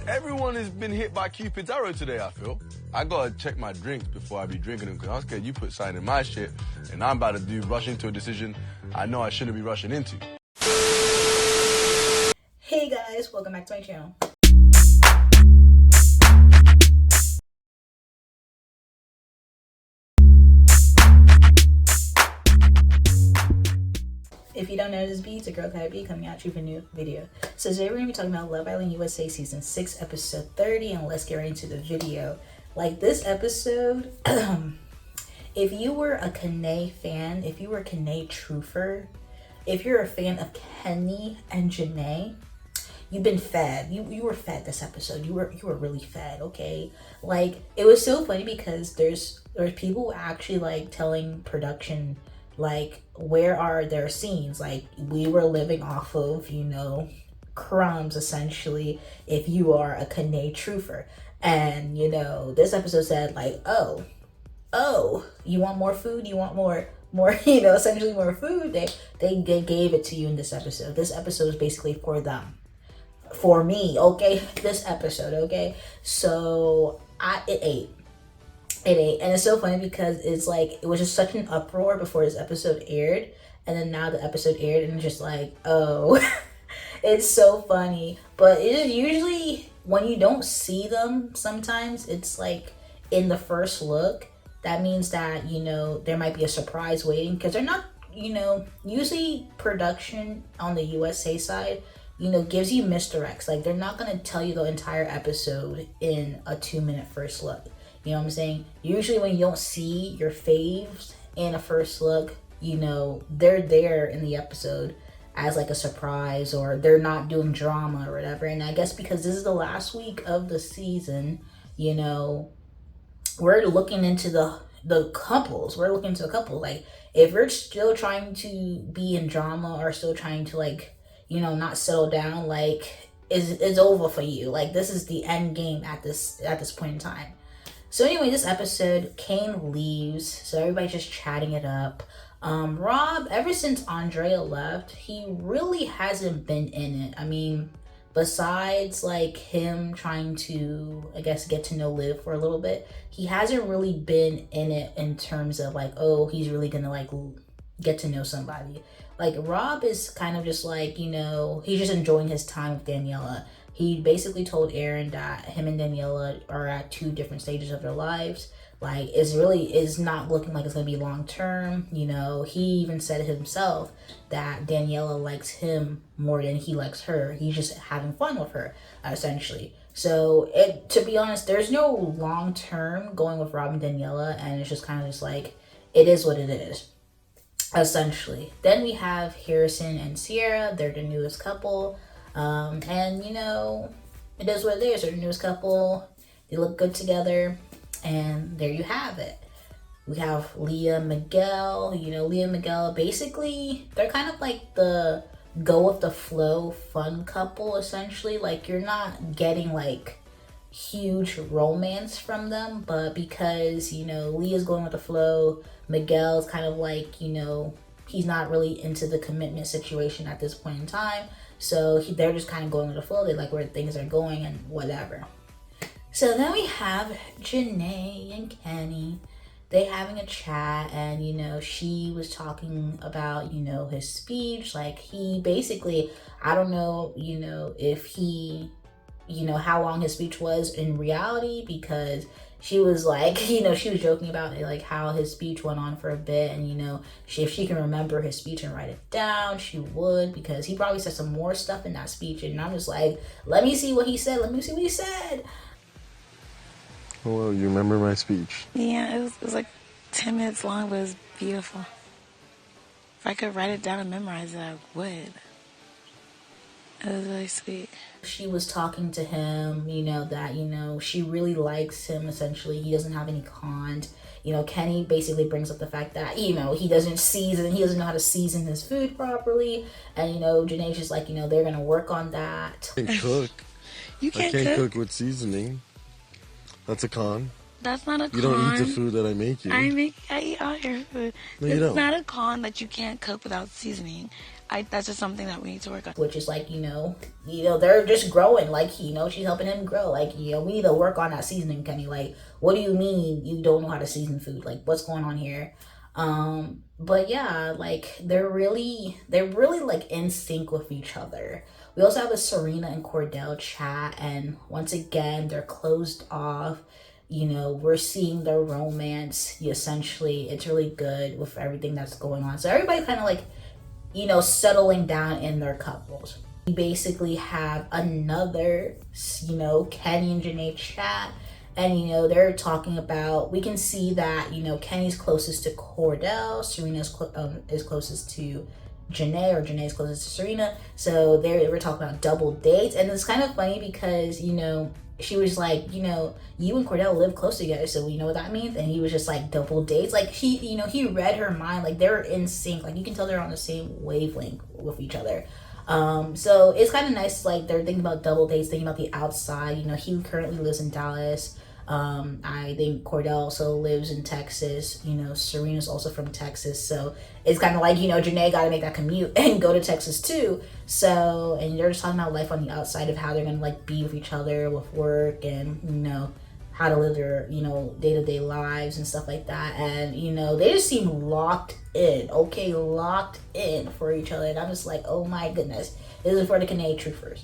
Everyone has been hit by Cupid's arrow today, I feel. I gotta check my drinks before I be drinking them, because I'm scared you put something in my shit, and I'm about to rush into a decision I know I shouldn't be rushing into. Hey guys, welcome back to my channel. If you don't know this beat, it's your girl KylerB coming at you with a new video. So today we're going to be talking about Love Island USA Season 6, Episode 30, and let's get right into the video. Like this episode, if you were a KaNa fan, if you were a KaNa truther, if you're a fan of Kenny and Jana, you've been fed. You were fed this episode. You were really fed, okay? Like, it was so funny because there's people actually like telling production, like, where are their scenes? Like, we were living off of, you know, crumbs essentially if you are a KaNa truther. And, you know, this episode said like, oh, you want more food? You want more, you know, essentially more food? They gave it to you in this episode. This episode is basically for them. For me, okay? This episode, okay? So it ate. And it's so funny because it's like, it was just such an uproar before this episode aired, and then now the episode aired and it's just like, oh. It's so funny. But it is usually, when you don't see them, sometimes it's like in the first look, that means that, you know, there might be a surprise waiting, because they're not, you know, usually production on the USA side, you know, gives you misdirects. Like, they're not going to tell you the entire episode in a 2-minute first look. You know what I'm saying? Usually when you don't see your faves in a first look, you know, they're there in the episode as like a surprise, or they're not doing drama or whatever. And I guess because this is the last week of the season, you know, we're looking into the couples. We're looking into a couple. Like, if you're still trying to be in drama or still trying to, like, you know, not settle down, like, it's over for you. Like, this is the end game at this point in time. So anyway, this episode, Kane leaves, so everybody's just chatting it up. Rob, ever since Andrea left, he really hasn't been in it. I mean, besides like him trying to, I guess, get to know Liv for a little bit, he hasn't really been in it in terms of like, oh, he's really gonna like get to know somebody. Like, Rob is kind of just like, you know, he's just enjoying his time with Daniela. He basically told Aaron that him and Daniela are at 2 different stages of their lives. Like, is not looking like it's going to be long term. You know, he even said himself that Daniela likes him more than he likes her. He's just having fun with her, essentially. So, to be honest, there's no long term going with Rob and Daniela, and it's just kind of just like, it is what it is, essentially. Then we have Harrison and Sierra. They're the newest couple. And, you know, it is what it is. They're the newest couple. They look good together. And there you have it. We have Leah and Miguel. You know, Leah and Miguel, basically, they're kind of like the go with the flow fun couple, essentially. Like, you're not getting like huge romance from them, but because, you know, Leah's going with the flow, Miguel's kind of like, you know, he's not really into the commitment situation at this point in time. So they're just kind of going with the flow. They like where things are going and whatever. So then we have Janae and Kenny. They having a chat, and, you know, she was talking about, you know, his speech. Like, he basically, I don't know, you know, if he, you know, how long his speech was in reality, because she was like, you know, she was joking about it, like how his speech went on for a bit, and, you know, if she can remember his speech and write it down, she would, because he probably said some more stuff in that speech, and I'm just like, let me see what he said, Well, you remember my speech? Yeah, it was like 10 minutes long, but it was beautiful. If I could write it down and memorize it, I would. It was really sweet. She was talking to him, you know, that, you know, she really likes him, essentially. He doesn't have any cons. You know, Kenny basically brings up the fact that, you know, he doesn't know how to season his food properly. And, you know, Janae's just like, you know, they're going to work on that. I can't cook. You can't I can't cook with seasoning. That's a con. That's not a con. You don't eat the food that I make you. I eat all your food. No, you don't. It's not a con that you can't cook without seasoning. that's just something that we need to work on. Which is like, they're just growing. Like, she's helping him grow. Like, we need to work on that seasoning, Kenny. Like, what do you mean you don't know how to season food? Like, what's going on here? But yeah, like they're really like in sync with each other. We also have a Serena and Cordell chat, and once again they're closed off. We're seeing their romance. Essentially, it's really good with everything that's going on. So everybody kind of like, settling down in their couples. We basically have another, Kenny and Janae chat. And, they're talking about, we can see that, Kenny's closest to Cordell, Serena's is closest to Janae, or Janae is closest to Serena. So we're talking about double dates. And it's kind of funny because, she was like, you and Cordell live close together, so we know what that means. And he was just like, double dates. Like, he read her mind. Like, they're in sync. Like, you can tell they're on the same wavelength with each other. So it's kind of nice, like, they're thinking about double dates, thinking about the outside. He currently lives in Dallas. I think Cordell also lives in Texas. Serena's also from Texas. So it's kind of like, Janae got to make that commute and go to Texas too. So, and they're just talking about life on the outside of how they're going to like be with each other with work and, how to live their, day-to-day lives and stuff like that. And, they just seem locked in, locked in for each other. And I'm just like, oh my goodness. This is for the KaNa Truthers.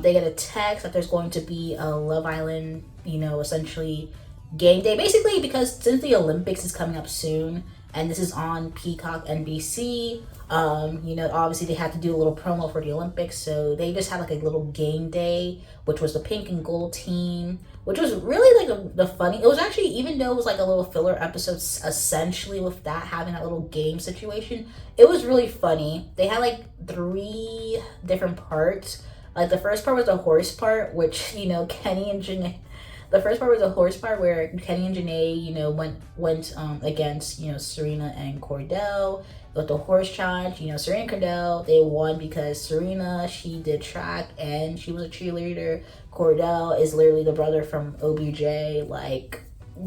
They get a text that there's going to be a Love Island, essentially game day. Basically, because since the Olympics is coming up soon, and this is on Peacock NBC, obviously they had to do a little promo for the Olympics, so they just had like a little game day, which was the pink and gold team, which was really like the funny. It was actually, even though it was like a little filler episode, essentially with that having that little game situation, it was really funny. They had like 3 different parts. Like the first part was the horse part, which Kenny and Janae. The first part was the horse part where Kenny and Janae, went against Serena and Cordell with the horse challenge. Serena and Cordell, they won because Serena, she did track and she was a cheerleader. Cordell is literally the brother from OBJ. Like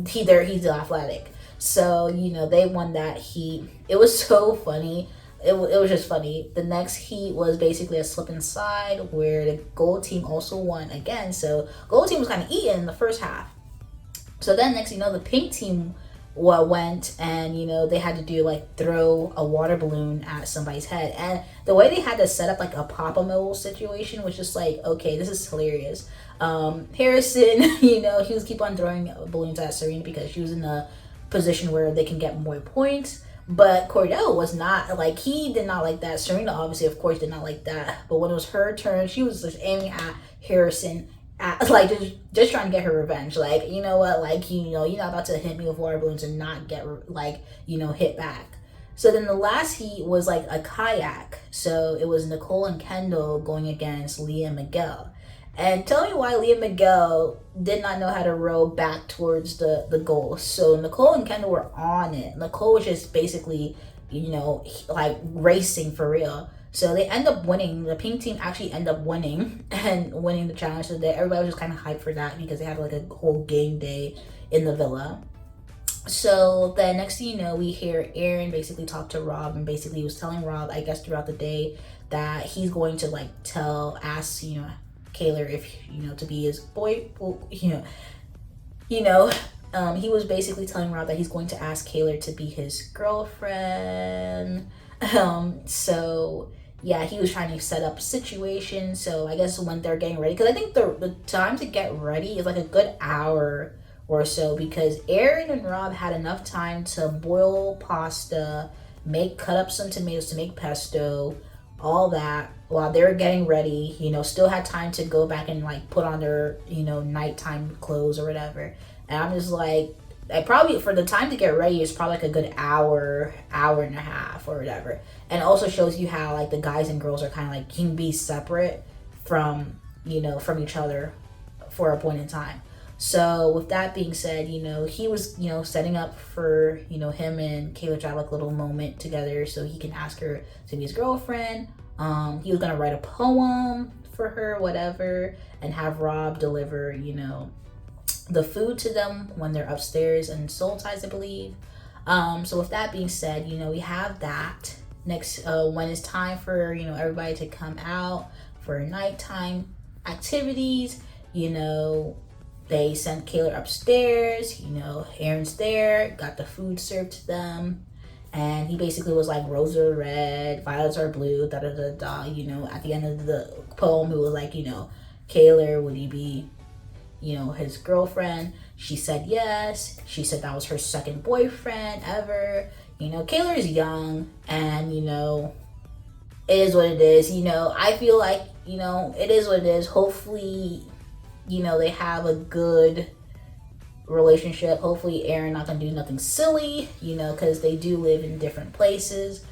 he's athletic, so they won that heat. It was so funny. It was just funny. The next heat was basically a slip and slide where the gold team also won again. So gold team was kind of eaten in the first half. So then next, the pink team went and, they had to do like throw a water balloon at somebody's head. And the way they had to set up like a Pop-A-Mole situation was just like, okay, this is hilarious. Harrison, he was keep on throwing balloons at Serena because she was in a position where they can get more points. But Cordell was not, like, he did not like that. Serena, obviously, of course, did not like that. But when it was her turn, she was just aiming at Harrison, like, just trying to get her revenge. Like, you know what, like, you're not about to hit me with water balloons and not get, like, hit back. So then the last heat was, like, a kayak. So it was Nicole and Kendall going against Leah and Miguel. And tell me why Leah and Miguel did not know how to row back towards the goal. So Nicole and Kendall were on it. Nicole was just basically, like racing for real. So they end up winning. The pink team actually end up winning and winning the challenge. So that everybody was just kind of hyped for that because they had like a whole game day in the villa. So then next thing you know, we hear Aaron basically talk to Rob, and basically he was telling Rob, I guess throughout the day, that he's going to like ask Kaylor if to be his boy. He was basically telling Rob that he's going to ask Kaylor to be his girlfriend. So yeah, he was trying to set up a situation. So I guess when they're getting ready, because I think the time to get ready is like a good hour or so, because Aaron and Rob had enough time to boil pasta, cut up some tomatoes to make pesto, all that, while they were getting ready, still had time to go back and like put on their, nighttime clothes or whatever. And I'm just like, probably for the time to get ready is probably like a good hour and a half or whatever. And it also shows you how like the guys and girls are kind of like can be separate from each other for a point in time. So with that being said, he was, setting up for, him and Kaylor to have like a little moment together so he can ask her to be his girlfriend. He was gonna write a poem for her, whatever, and have Rob deliver, the food to them when they're upstairs in Soul Ties, I believe. So with that being said, we have that. when it's time for, you know, everybody to come out for nighttime activities, you know, they sent Kaylor upstairs, you know, Aaron's there, got the food served to them, and he basically was like, roses are red, violets are blue, da da da da, you know, at the end of the poem, it was like, you know, Kaylor, would you be, you know, his girlfriend? She said yes. She said that was her second boyfriend ever. You know, Kaylor is young, and, you know, it is what it is. You know, I feel like, you know, it is what it is. Hopefully, you know, they have a good relationship. Hopefully Aaron not gonna do nothing silly, you know, because they do live in different places,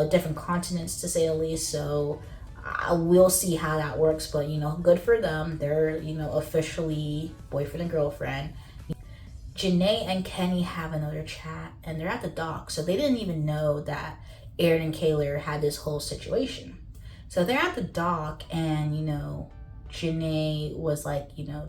different continents to say the least. So I will see how that works, but, you know, good for them. They're, you know, officially boyfriend and girlfriend. Janae and Kenny have another chat, and they're at the dock, so they didn't even know that Aaron and Kaylor had this whole situation. So they're at the dock, and, you know, Janae was like, you know,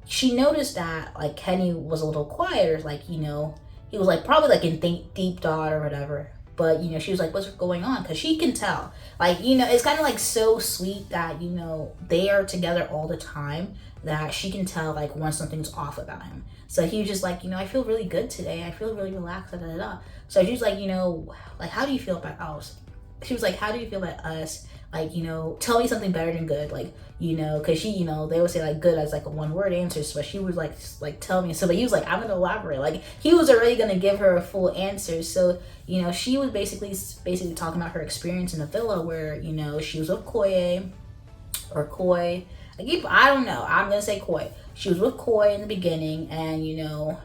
she noticed that, like, Kenny was a little quieter, like, you know, he was like probably like in deep thought or whatever. But, you know, she was like, what's going on? Because she can tell. Like, you know, it's kind of like so sweet that, you know, they are together all the time, that she can tell, like, when something's off about him. So he was just like, you know, I feel really good today. I feel really relaxed, da da da. So she was like, you know, like, how do you feel about us? She was like, how do you feel about us? Like, you know, tell me something better than good. Like, you know, because she, you know, they would say, like, good as, like, a one-word answer. So she was like, tell me. So, but he was like, I'm going to elaborate. Like, he was already going to give her a full answer. So, you know, she was basically talking about her experience in the villa where, you know, she was with Koi. I don't know. I'm going to say Koi. She was with Koi in the beginning, and, you know,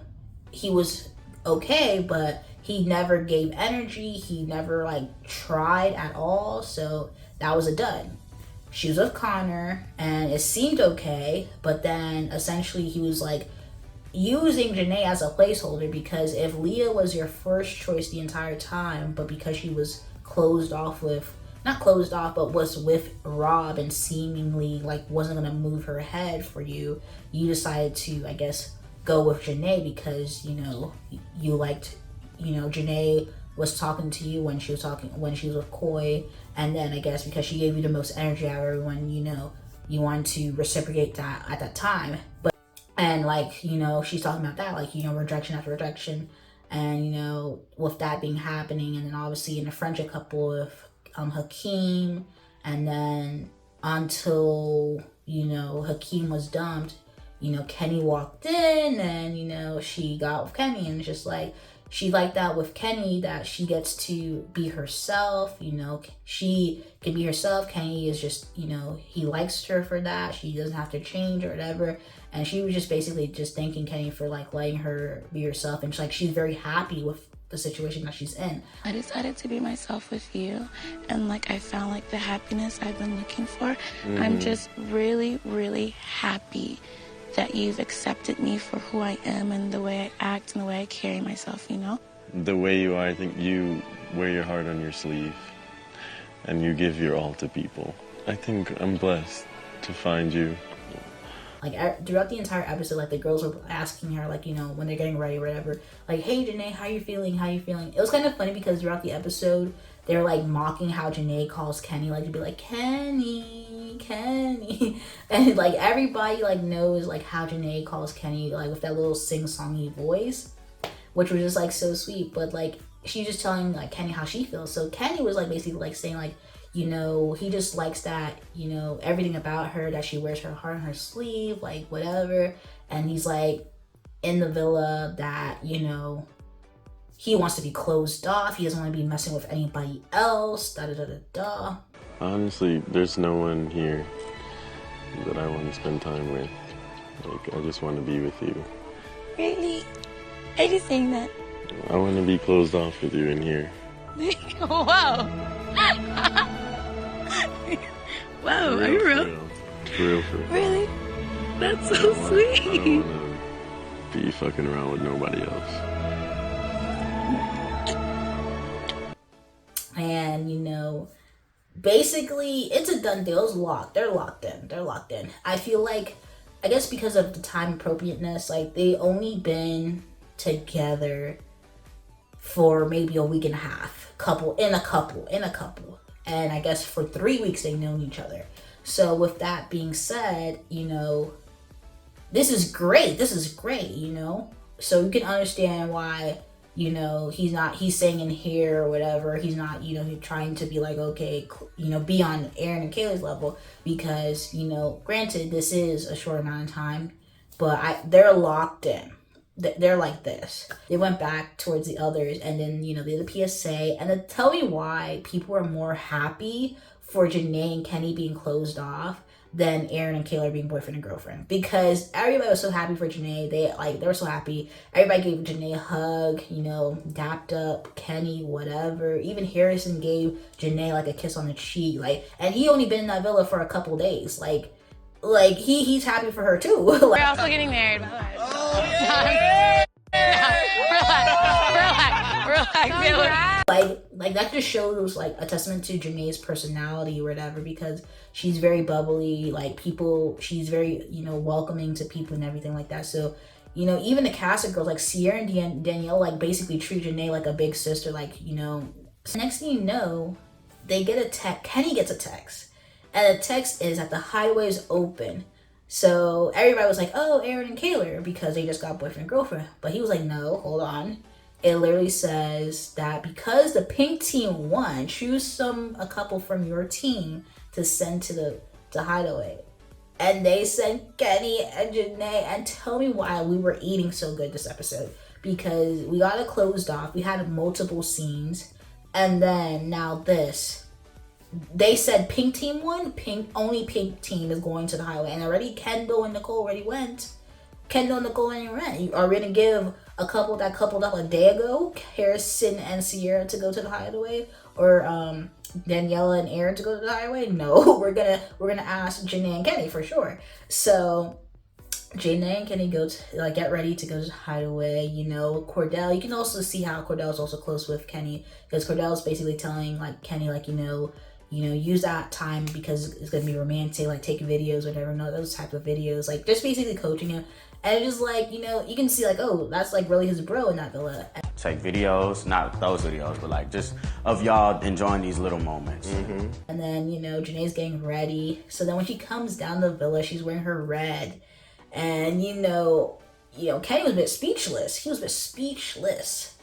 he was okay, but he never gave energy. He never, like, tried at all. So that was a dud. She was with Connor, and it seemed okay, but then essentially he was, like, using Janae as a placeholder, because if Leah was your first choice the entire time, but because she was was with Rob and seemingly, like, wasn't gonna move her head for you, you decided to, I guess, go with Janae because, you know, you liked, you know, Janae was talking to you when she was with Koi, and then I guess because she gave you the most energy out of everyone, you know, you wanted to reciprocate that at that time. But, and, like, you know, she's talking about that, like, you know, rejection after rejection, and, you know, with that being happening, and then obviously in the friendship couple with Hakeem, and then until, you know, Hakeem was dumped, you know, Kenny walked in, and, you know, she got with Kenny, and it's just like, she liked that with Kenny, that she gets to be herself, you know, she can be herself. Kenny is just, you know, he likes her for that. She doesn't have to change or whatever. And she was just basically just thanking Kenny for, like, letting her be herself. And she's very happy with the situation that she's in. I decided to be myself with you, and, like, I found, like, the happiness I've been looking for. I'm just really, really happy that you've accepted me for who I am and the way I act and the way I carry myself, you know? The way you are, I think you wear your heart on your sleeve and you give your all to people. I think I'm blessed to find you. Like, throughout the entire episode, like, the girls were asking her, like, you know, when they're getting ready or whatever, like, hey, Janae, how you feeling? It was kind of funny because throughout the episode, they're, like, mocking how Janae calls Kenny, like, to be like, Kenny. And, like, everybody, like, knows, like, how Janae calls Kenny, like, with that little sing-songy voice, which was just, like, so sweet. But, like, she's just telling, like, Kenny how she feels. So Kenny was, like, basically, like, saying, like, you know, he just likes that, you know, everything about her, that she wears her heart on her sleeve, like, whatever. And he's, like, in the villa that, you know, he wants to be closed off. He doesn't want to be messing with anybody else, da-da-da-da-da. Honestly, there's no one here that I want to spend time with. Like, I just want to be with you. Really? Are you saying that? I want to be closed off with you in here. Wow. Wow, are you real? For real. Really? That's so sweet. I don't want to be fucking around with nobody else. And, you know, basically, it's a done deal. It's locked. They're locked in. I feel like, I guess because of the time appropriateness, like, they only been together for maybe a week and a half. Couple. And I guess for 3 weeks they've known each other. So with that being said, you know, this is great, you know? So you can understand why, you know, he's saying in here or whatever, he's not, you know, he's trying to be like, okay, you know, be on Aaron and Kaylor's level, because, you know, granted, this is a short amount of time, but they're locked in. They're like this. They went back towards the others, and then, you know, they did the PSA, and then tell me why people are more happy for Janae and Kenny being closed off than Aaron and Kaylor being boyfriend and girlfriend. Because everybody was so happy for Janae. They were so happy. Everybody gave Janae a hug, you know, dapped up Kenny, whatever. Even Harrison gave Janae like a kiss on the cheek. Like, and he only been in that villa for a couple days. Like he's happy for her too. Like, we're also getting married. Oh, yeah. Relax. Like that just shows like a testament to Janae's personality or whatever, because she's very bubbly, like she's very, you know, welcoming to people and everything like that. So, you know, even the cast of girls like Sierra and Daniela like basically treat Janae like a big sister, like, you know. So next thing you know, they get a text. Kenny gets a text, and the text is that the hideaway is open. So everybody was like, oh, Aaron and Kaylor, because they just got boyfriend and girlfriend. But he was like, no, hold on. It literally says that because the pink team won, choose a couple from your team to send to the hideaway. And they sent Kenny and Janae, and tell me why we were eating so good this episode. Because we got it closed off. We had multiple scenes. And then now this. They said pink team won. Only pink team is going to the hideaway. And already Kendall and Nicole already went. Kendall and Nicole already went. You are going to give a couple that coupled up a day ago, Harrison and Sierra, to go to the hideaway, or Daniela and Aaron to go to the hideaway? No, we're gonna ask Janae and Kenny for sure. So Janae and Kenny go to, like, get ready to go to the hideaway. You know, Cordell. You can also see how Cordell is also close with Kenny, because Cordell is basically telling like Kenny, like, you know, use that time because it's gonna be romantic, like take videos, whatever, no, those type of videos, like just basically coaching him. And it's just like, you know, you can see like, oh, that's like really his bro in that villa. Take videos, not those videos, but like just of y'all enjoying these little moments. Mm-hmm. And then, you know, Janae's getting ready. So then when she comes down the villa, she's wearing her red. And, you know, Kenny was a bit speechless. He was a bit speechless.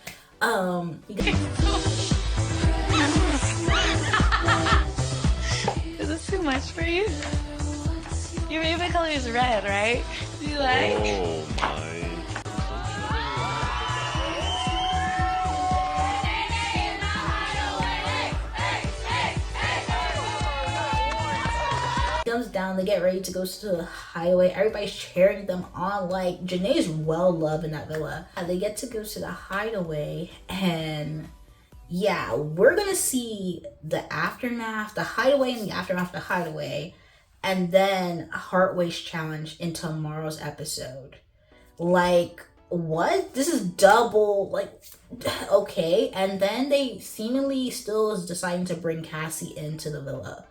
Is this too much for you? Your favorite color is red, right? Do you like? Oh my. Comes down, they get ready to go to the hideaway. Everybody's cheering them on. Like, Janae's well loved in that villa. And they get to go to the hideaway, and yeah, we're gonna see the aftermath, the hideaway and the aftermath of the hideaway, and then a Heart Waste challenge in tomorrow's episode. Like, what? This is double, like, okay. And then they seemingly still is deciding to bring Cassie into the villa.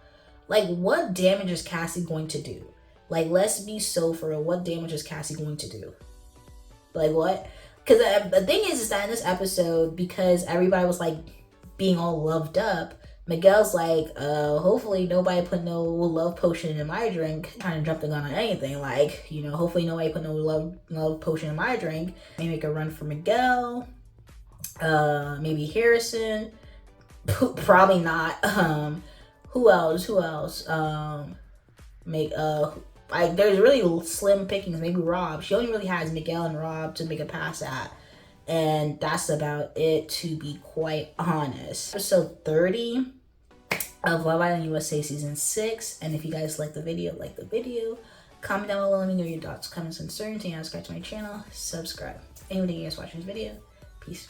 Like, what damage is Cassie going to do? Like, let's be so for real. What damage is Cassie going to do? Like, what? Because the thing is that in this episode, because everybody was, like, being all loved up, Miguel's like, hopefully nobody put no love potion in my drink. Trying to jump the gun on anything. Like, you know, hopefully nobody put no love potion in my drink. Maybe make a run for Miguel. Maybe Harrison. Probably not. Who else? There's really slim pickings. Maybe Rob. She only really has Miguel and Rob to make a pass at. And that's about it, to be quite honest. Episode 30 of Love Island USA Season 6. And if you guys like the video, comment down below, let me know your thoughts, comments, concerns, and subscribe to my channel. Subscribe. Anybody you guys watching this video, peace.